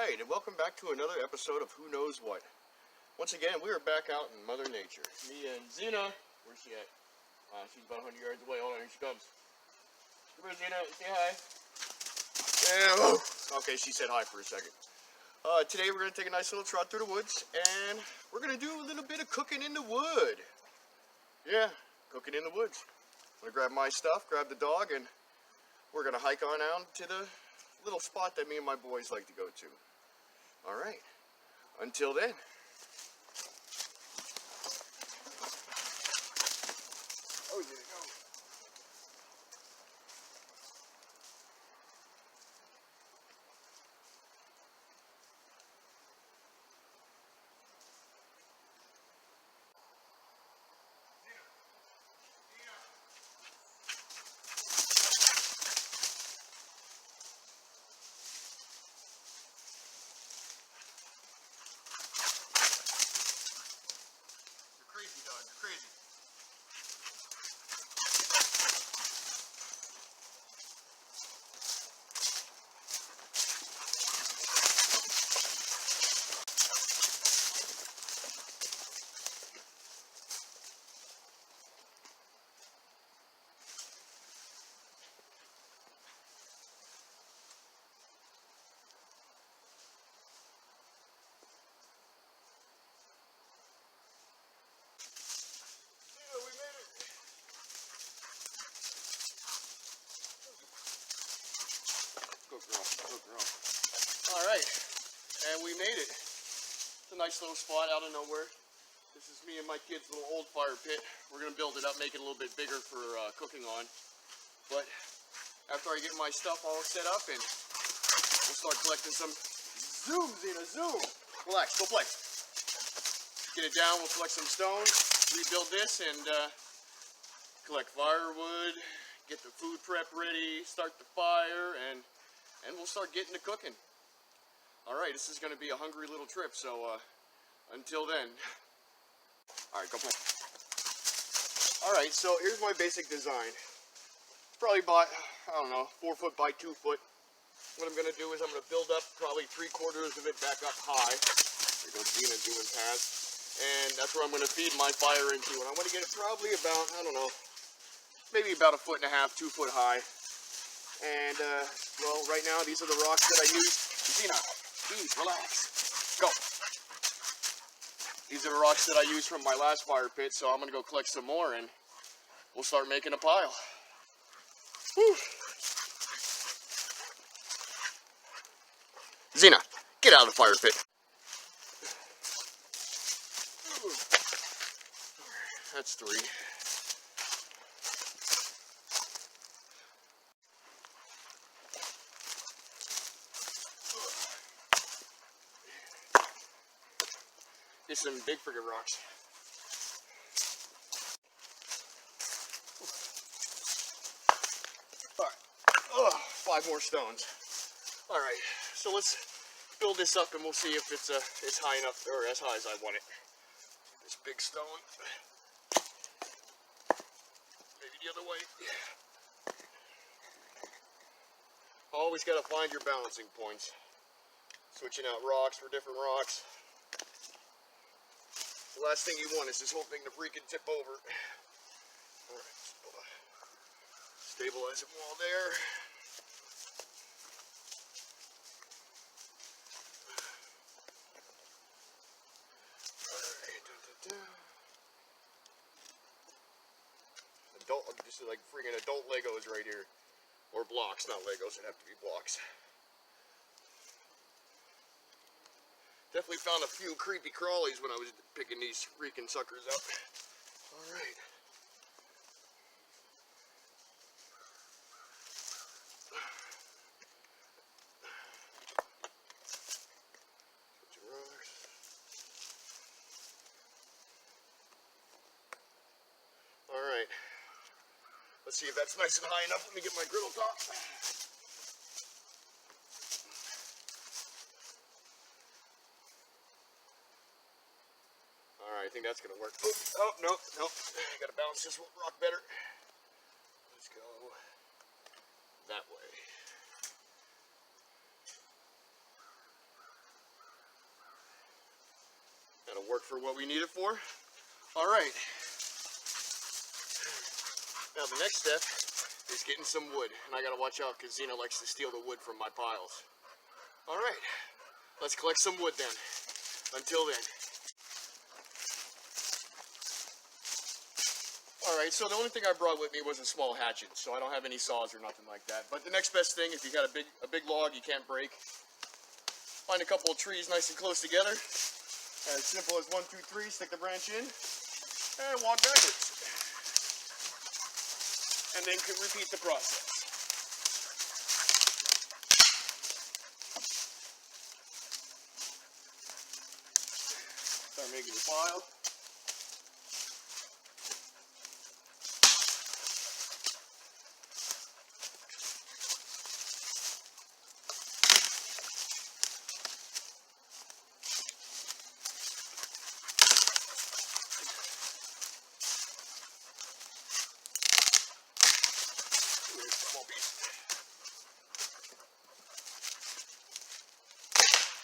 Alright, and welcome back to another episode of Who Knows What. Once again, we are back out in Mother Nature. Me and Xena, where's she at? She's about 100 yards away. Hold on, here she comes. Come here, Xena, say hi. Yeah, okay, she said hi for a second. Today we're going to take a nice little trot through the woods, and we're going to do a little bit of cooking in the wood. Yeah, cooking in the woods. I'm going to grab my stuff, grab the dog, and we're going to hike on out to the little spot that me and my boys like to go to. All right. Until then. Oh, there you go. Crazy dog, you're crazy. Good girl. All right, and we made it. It's a nice little spot out of nowhere. This is me and my kids' little old fire pit. We're gonna build it up, make it a little bit bigger for cooking on. But after I get my stuff all set up, and we'll start collecting some zoom, Xena, zoom. Relax, go play. Get it down, we'll collect some stones, rebuild this, and collect firewood, get the food prep ready, start the fire, and we'll start getting to cooking. All right, this is going to be a hungry little trip, so until then. All right, go play. All right, so here's my basic design. It's probably about, I don't know, 4 foot by 2 foot. What I'm going to do is I'm going to build up probably 3/4 of it back up high. There goes Xena doing paths. And that's where I'm going to feed my fire into. And I'm going to get it probably about, I don't know, maybe about 1.5 feet, 2 foot high. And, well, right now, these are the rocks that I use. Xena, please, relax. Go. These are the rocks that I used from my last fire pit, so I'm going to go collect some more, and we'll start making a pile. Whew. Xena, get out of the fire pit. That's 3. Get some big friggin' rocks. Alright. 5 more stones. Alright, so let's build this up and we'll see if it's high enough or as high as I want it. This big stone. Maybe the other way. Always gotta find your balancing points. Switching out rocks for different rocks. The last thing you want is this whole thing to freaking tip over. Alright, stabilize it while there. Alright, this is like freaking adult Legos right here. Or blocks, not Legos, it'd have to be blocks. Definitely found a few creepy crawlies when I was picking these freaking suckers up. Alright. Alright. Let's see if that's nice and high enough. Let me get my griddle top. I think that's gonna work. Oh, no. I gotta balance this rock better. Let's go that way. That'll work for what we need it for. All right. Now the next step is getting some wood. And I gotta watch out because Xena likes to steal the wood from my piles. All right. Let's collect some wood then. Until then. Alright, so the only thing I brought with me was a small hatchet, so I don't have any saws or nothing like that. But the next best thing, if you got a big log you can't break, find a couple of trees nice and close together. As simple as 1, 2, 3, stick the branch in, and walk backwards. And then repeat the process. Start making your pile.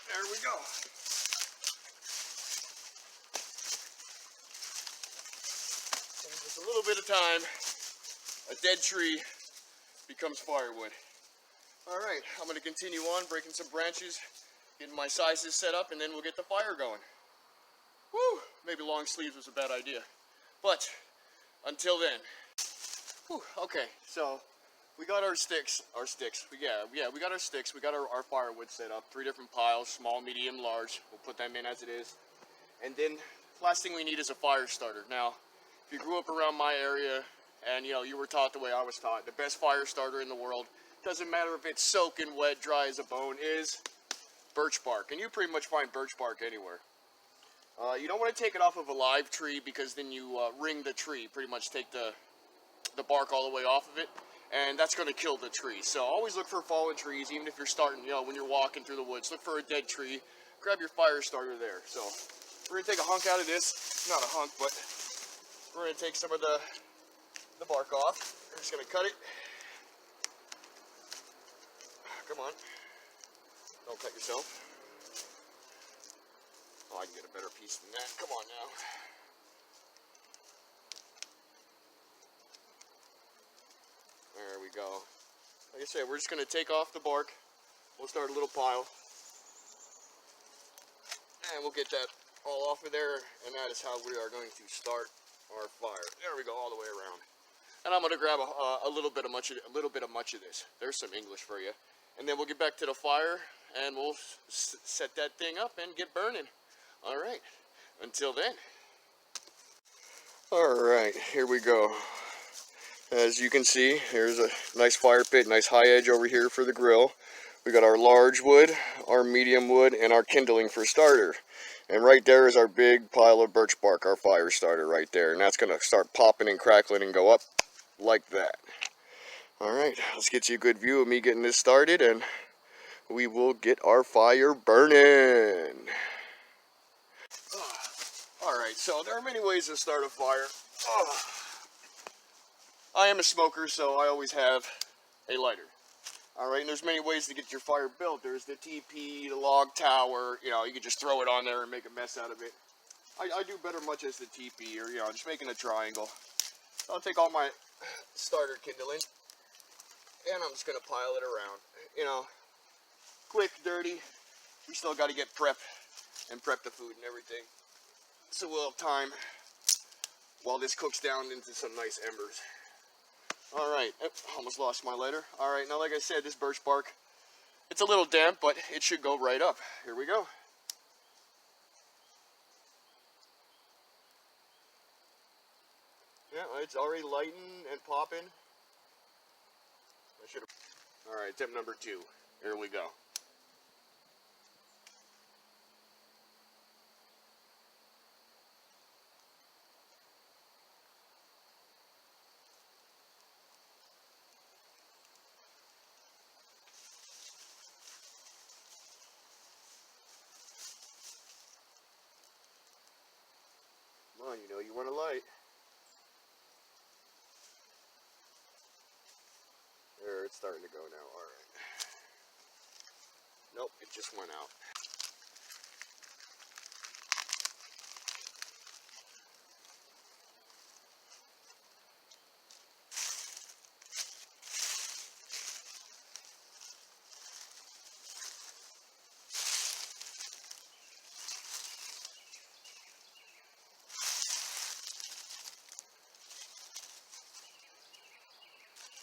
There we go. And just a little bit of time, a dead tree becomes firewood. All right, I'm going to continue on breaking some branches, getting my sizes set up, and then we'll get the fire going. Woo! Maybe long sleeves was a bad idea. But until then. Whew, okay, so we got our sticks. We got our sticks. We got our firewood set up. 3 different piles, small, medium, large. We'll put them in as it is. And then last thing we need is a fire starter. Now, if you grew up around my area and you were taught the way I was taught, the best fire starter in the world, doesn't matter if it's soaking wet, dry as a bone, is birch bark. And you pretty much find birch bark anywhere. You don't want to take it off of a live tree because then you wring the tree, pretty much take the bark all the way off of it, and that's going to kill the tree. So always look for fallen trees, even if you're starting, when you're walking through the woods, look for a dead tree, grab your fire starter there. So we're going to take a hunk out of this, not a hunk, but we're going to take some of the bark off. We're just going to cut it. Come on, don't cut yourself. Oh, I can get a better piece than that. Come on now. There we go. Like I said, we're just going to take off the bark. We'll start a little pile. And we'll get that all off of there. And that is how we are going to start our fire. There we go, all the way around. And I'm going to grab a little bit of much of this. There's some English for you. And then we'll get back to the fire and we'll set that thing up and get burning. All right. Until then. All right, here we go. As you can see, here's a nice fire pit, nice high edge over here for the grill. We got our large wood, our medium wood, and our kindling for starter. And right there is our big pile of birch bark, our fire starter right there. And that's going to start popping and crackling and go up like that. All right, let's get you a good view of me getting this started, and we will get our fire burning. All right, so there are many ways to start a fire. I am a smoker, so I always have a lighter. All right, and there's many ways to get your fire built. There's the TP, the log tower. You can just throw it on there and make a mess out of it. I do better much as the TP, or just making a triangle. I'll take all my starter kindling, and I'm just gonna pile it around. Quick, dirty. We still got to get prep the food and everything. So we'll have time while this cooks down into some nice embers. All right, almost lost my lighter. All right, now like I said, this birch bark, it's a little damp, but it should go right up. Here we go. Yeah, it's already lighting and popping. All right, tip number 2. Here we go. Come on, you want to light. There, it's starting to go now. All right. Nope, it just went out.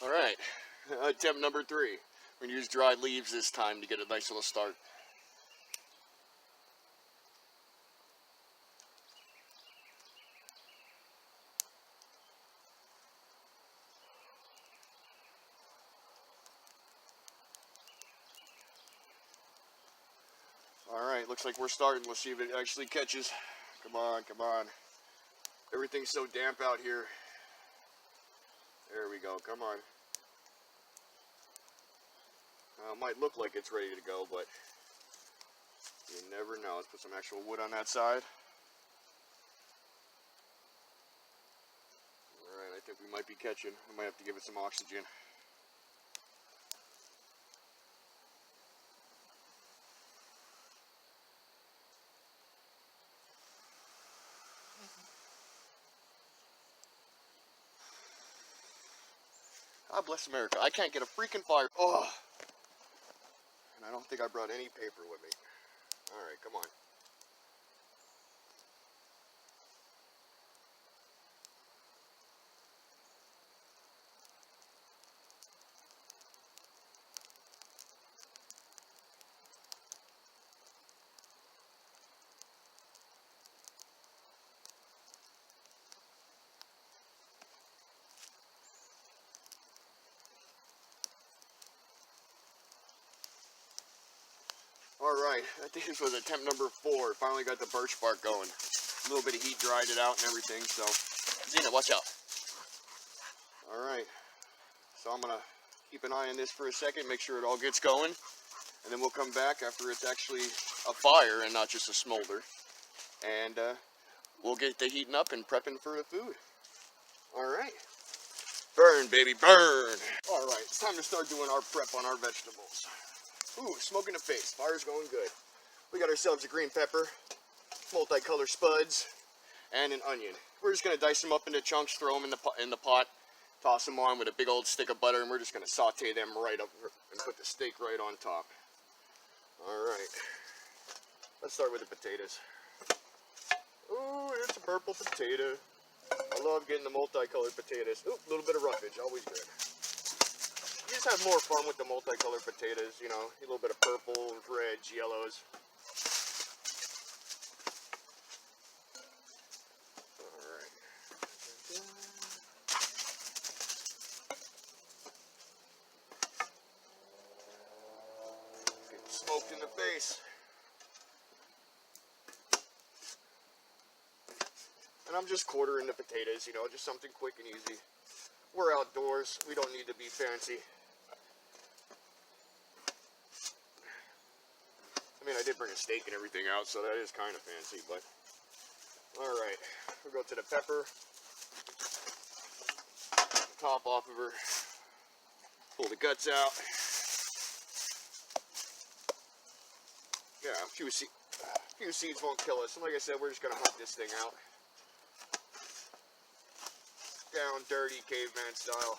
All right, attempt number 3. We're gonna use dried leaves this time to get a nice little start. All right, looks like we're starting. We'll see if it actually catches. Come on, come on. Everything's so damp out here. There we go, come on. It might look like it's ready to go, but you never know. Let's put some actual wood on that side. Alright, I think we might be catching. We might have to give it some oxygen. God bless America. I can't get a freaking fire. Oh! And I don't think I brought any paper with me. Alright, come on. Alright, I think this was attempt number 4. Finally got the birch bark going. A little bit of heat dried it out and everything, so... Xena, watch out. Alright, so I'm going to keep an eye on this for a second, make sure it all gets going. And then we'll come back after it's actually a fire and not just a smolder. And we'll get the heating up and prepping for the food. Alright. Burn, baby, burn! Alright, it's time to start doing our prep on our vegetables. Ooh, smoke in the face. Fire's going good. We got ourselves a green pepper, multicolored spuds, and an onion. We're just going to dice them up into chunks, throw them in the pot, toss them on with a big old stick of butter, and we're just going to saute them right up and put the steak right on top. Alright. Let's start with the potatoes. Ooh, it's a purple potato. I love getting the multicolored potatoes. Ooh, a little bit of roughage, always good. You just have more fun with the multicolored potatoes, you know, a little bit of purple, reds, yellows. Alright. Getting smoked in the face. And I'm just quartering the potatoes, you know, just something quick and easy. We're outdoors, we don't need to be fancy. I mean, I did bring a steak and everything out, so that is kind of fancy, but... Alright, we'll go to the pepper. Top off of her. Pull the guts out. Yeah, a few seeds won't kill us. And like I said, we're just going to hunt this thing out. Down dirty, caveman style.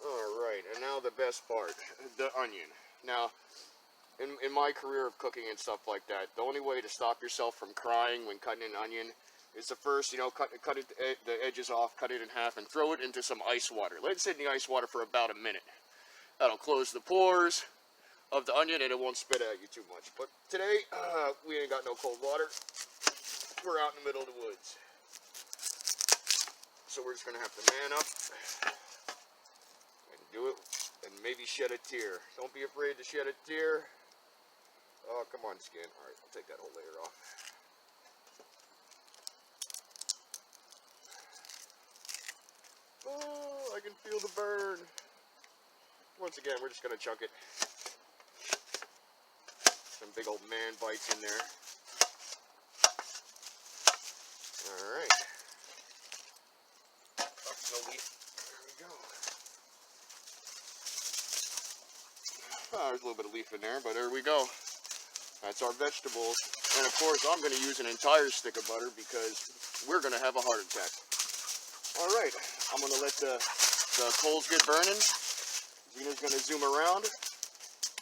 Alright, and now the best part, the onion. Now, in my career of cooking and stuff like that, the only way to stop yourself from crying when cutting an onion is to first, you know, cut it, the edges off, cut it in half, and throw it into some ice water. Let it sit in the ice water for about a minute. That'll close the pores of the onion and it won't spit at you too much. But today, we ain't got no cold water. We're out in the middle of the woods. So we're just going to have to man up and do it and maybe shed a tear. Don't be afraid to shed a tear. Oh, come on, skin. Alright, I'll take that whole layer off. Oh, I can feel the burn. Once again, we're just going to chunk it. Some big old man bites in there. Alright. Slowly. There we go. there's a little bit of leaf in there, but there we go. That's our vegetables. And of course, I'm going to use an entire stick of butter because we're going to have a heart attack. All right, I'm going to let the coals get burning. Zena's going to zoom around,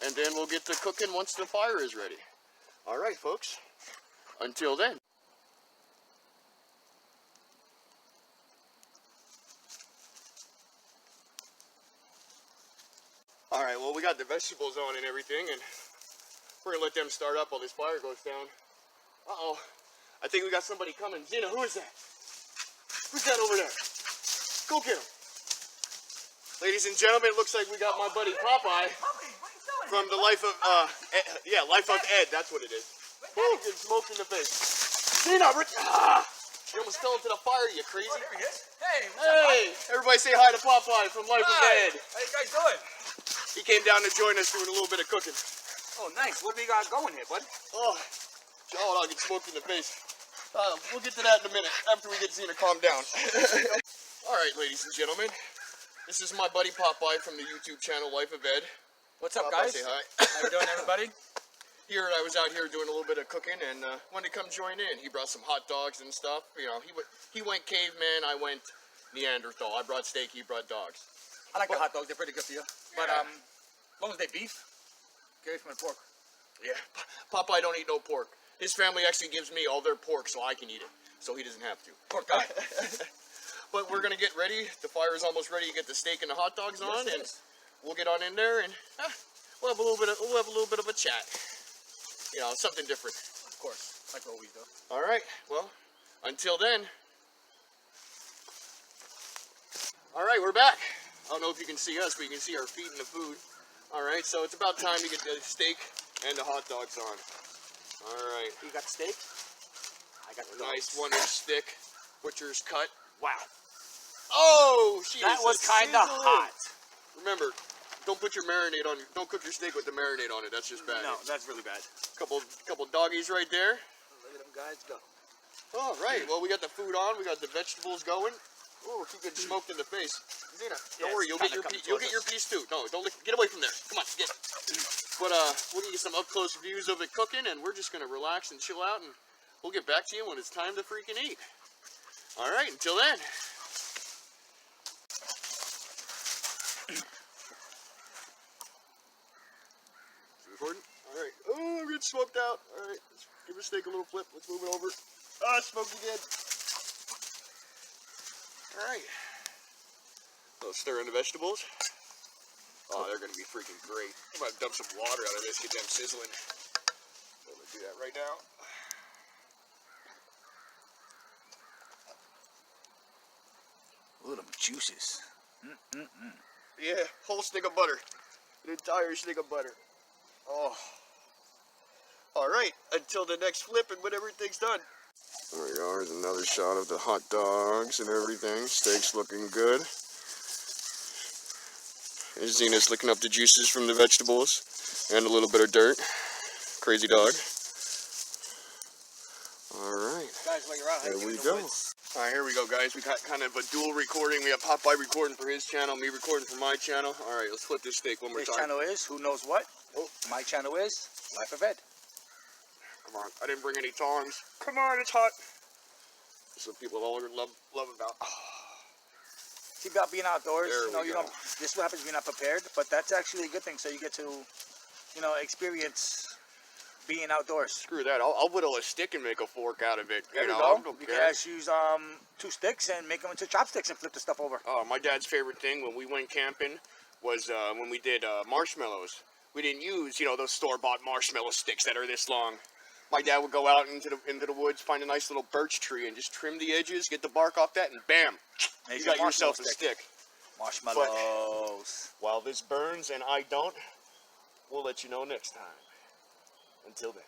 and then we'll get to cooking once the fire is ready. All right, folks. Until then. All right, well, we got the vegetables on and everything, and we're going to let them start up while this fire goes down. Uh-oh. I think we got somebody coming. Zena, who is that? Who's that over there? Go get him. Ladies and gentlemen, it looks like we got my buddy Popeye from the Life of, Life of Ed. That's what it is. Woo, getting smoked in the face. Zena, you almost fell into the fire, you crazy. Oh, there he is. Hey, what's Hey, up, everybody say hi to Popeye from Life of Hi. Ed. How you guys doing? He came down to join us doing a little bit of cooking. Oh, nice. What do we got going here, bud? Oh, I'll get smoked in the face. We'll get to that in a minute after we get Zena calmed down. All right, ladies and gentlemen. This is my buddy Popeye from the YouTube channel Life of Ed. What's up, Popeye, guys? say hi. How you doing, everybody? I was out here doing a little bit of cooking and wanted to come join in. He brought some hot dogs and stuff. You know, he went caveman, I went Neanderthal. I brought steak, he brought dogs. I like the hot dogs. They're pretty good for you. But as long as they beef, get away from the pork. Yeah, Popeye don't eat no pork. His family actually gives me all their pork so I can eat it, so he doesn't have to. Pork guy. But we're gonna get ready. The fire is almost ready to get the steak and the hot dogs on, Yes, it and is. we'll get on in there and we'll have a little bit of a chat. You know, something different. Of course, like what we do. All right. Well, until then. All right, we're back. I don't know if you can see us, but you can see our feet in the food. All right, so it's about time to get the steak and the hot dogs on. All right. You got the steak? I got the Nice dogs. 1-inch stick, butcher's cut. Wow. Oh, she That is was kind of sizzling. hot. Remember, don't put your marinade on. Don't cook your steak with the marinade on it. That's just bad. No, that's really bad. Couple doggies right there. Look at them guys go. All right. Well, we got the food on. We got the vegetables going. Oh, we're getting smoked in the face. Zena, don't Yeah, worry. it's You'll get kinda your coming you'll get towards your piece too. No, don't get away from there. Come on, get. But we'll get you some up close views of it cooking, and we're just gonna relax and chill out, and we'll get back to you when it's time to freaking eat. All right. Until then. Recording? All right. Oh, I'm getting smoked out. All right. Let's give the steak a little flip. Let's move it over. Ah, smoked again. All right. So stir in the vegetables. Oh, they're going to be freaking great. I'm about to dump some water out of this, get them sizzling. So I'm going to do that right now. Look at them juices. Yeah, whole stick of butter. An entire stick of butter. Oh. All right, until the next flip and when everything's done. There we are, there's another shot of the hot dogs and everything. Steak's looking good. There's Zena's licking up the juices from the vegetables and a little bit of dirt. Crazy dog. All right. Guys, while you're out, There we go. All right, here we go, guys. We got kind of a dual recording. We have Popeye recording for his channel, me recording for my channel. All right, let's flip this steak one more His time. channel is Who Knows What. Oh. My channel is Life of Ed. Come on, I didn't bring any tongs. Come on, it's hot. This is what people all love about. See about being outdoors. There You know, we you go. don't. This is what happens if you're not prepared, but that's actually a good thing. So you get to, you know, experience being outdoors. Screw that. I'll whittle a stick and make a fork out of it. There you know, go. I don't You care. can just use 2 sticks and make them into chopsticks and flip the stuff over. Oh, my dad's favorite thing when we went camping was when we did marshmallows. We didn't use, you know, those store-bought marshmallow sticks that are this long. My dad would go out into the woods, find a nice little birch tree, and just trim the edges, get the bark off that, and bam, Make you your got yourself a marshmallow stick. Marshmallows. While this burns and I don't, we'll let you know next time. Until then.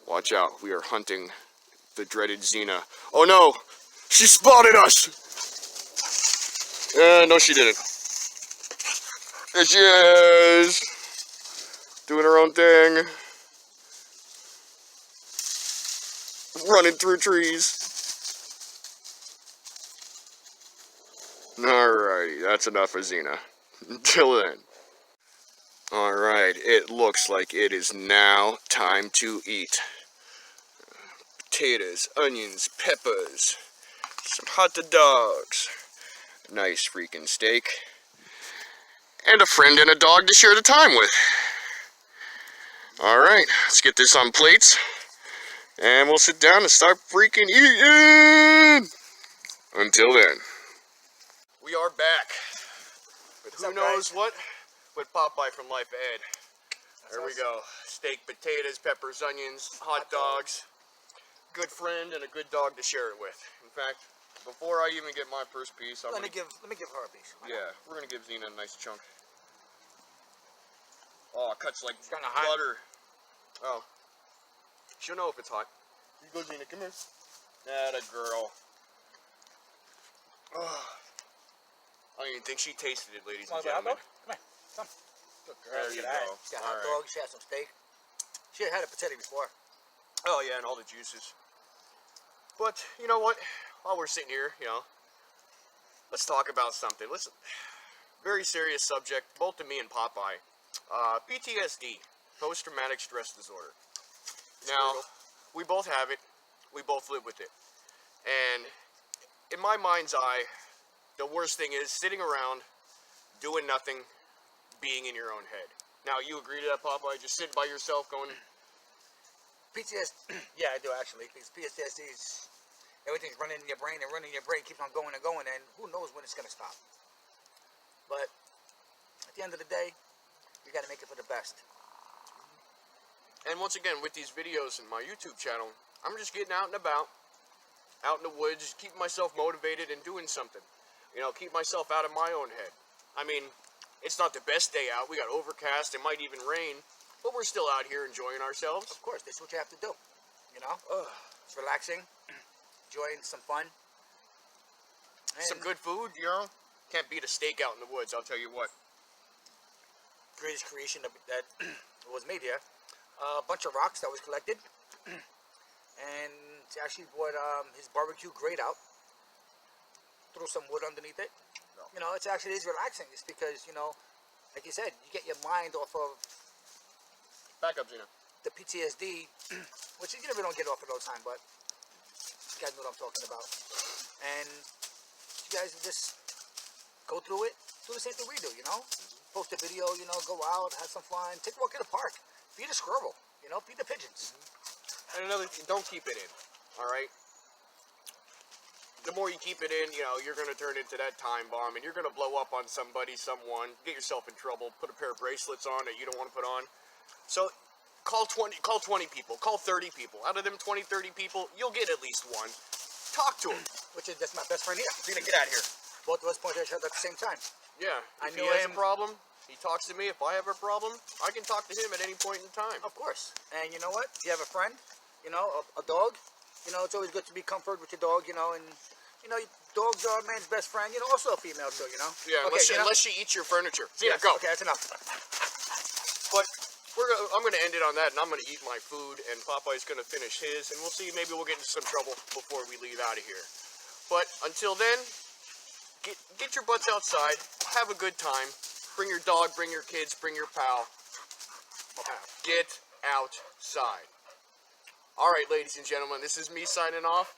Watch out, we are hunting the dreaded Zena. Oh no! She spotted us! No she didn't. There she is! Doing her own thing. Running through trees. Alrighty, that's enough of Xena. Until then. Alright, it looks like it is now time to eat. Potatoes, onions, peppers, some hot dogs, nice freaking steak, and a friend and a dog to share the time with. Alright, let's get this on plates, and we'll sit down and start freaking eating! Until then. We are back. With who knows what? With Popeye from Life Ahead. There we go. Steak, potatoes, peppers, onions, hot dogs. Good friend and a good dog to share it with. In fact, before I even get my first piece, Let me give her a piece. yeah, we're gonna give Xena a nice chunk. Oh, it cuts like kinda hot. butter. Oh, she'll know if it's hot. You go, Xena. Come here. That a girl. Oh, I don't even think she tasted it, ladies and gentlemen. Come here. Come. Good girl. There you go. She got hot dogs. She had some steak. She had a potato before. Oh yeah, and all the juices. But you know what? While we're sitting here, let's talk about something. Very serious subject, both to me and Popeye. PTSD, post-traumatic stress disorder. Now, we both have it. We both live with it. And in my mind's eye, the worst thing is sitting around, doing nothing, being in your own head. Now, you agree to that, Popeye? Just sitting by yourself going... PTSD, yeah, I do actually, because PTSD is, everything's running in your brain and running in your brain, keeps on going and going, and who knows when it's going to stop. But at the end of the day, you got to make it for the best. And once again, with these videos and my YouTube channel, I'm just getting out and about, out in the woods, keeping myself motivated and doing something. Keep myself out of my own head. I mean, it's not the best day out. We got overcast, it might even rain. But we're still out here enjoying ourselves. Of course, that's what you have to do. It's relaxing, enjoying some fun. And some good food, Can't beat a steak out in the woods, I'll tell you what. Greatest creation that was made here. A bunch of rocks that was collected. And he actually brought his barbecue grate out. Threw some wood underneath it. No. It actually is relaxing. It's because, like you said, you get your mind off of back up, Xena. The PTSD, which we don't get off at all the time, but you guys know what I'm talking about. And you guys just go through it, do the same thing we do, Post a video, go out, have some fun, take a walk in the park, feed a squirrel, feed the pigeons. And another thing, don't keep it in, alright? The more you keep it in, you're going to turn into that time bomb, and you're going to blow up on somebody, someone, get yourself in trouble, put a pair of bracelets on that you don't want to put on. So, call 20 people, call 30 people. Out of them 20, 30 people, you'll get at least one. Talk to them. That's my best friend here. Xena, get out of here. Both of us point at each other at the same time. Yeah. If he has a problem, he talks to me. If I have a problem, I can talk to him at any point in time. Of course. And you know what? If you have a friend, a dog, it's always good to be comforted with your dog, and dogs are a man's best friend, also a female too, Yeah, unless she eats your furniture. Xena, go. Okay, that's enough. But I'm going to end it on that, and I'm going to eat my food, and Popeye's going to finish his, and we'll see, maybe we'll get into some trouble before we leave out of here. But until then, get your butts outside, have a good time, bring your dog, bring your kids, bring your pal. Get outside. Alright, ladies and gentlemen, this is me signing off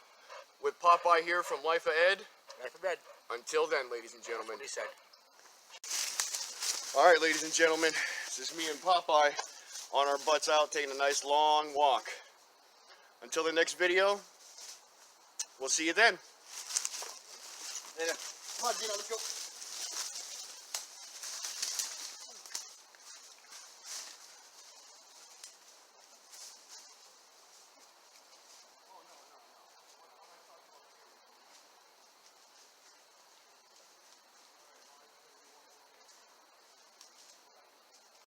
with Popeye here from Life Ahead. Life Ahead. Until then, ladies and gentlemen. What he said. Alright, ladies and gentlemen, this is me and Popeye on our butts out taking a nice long walk. Until the next video, we'll see you then. Later. Come on, Xena, let's go.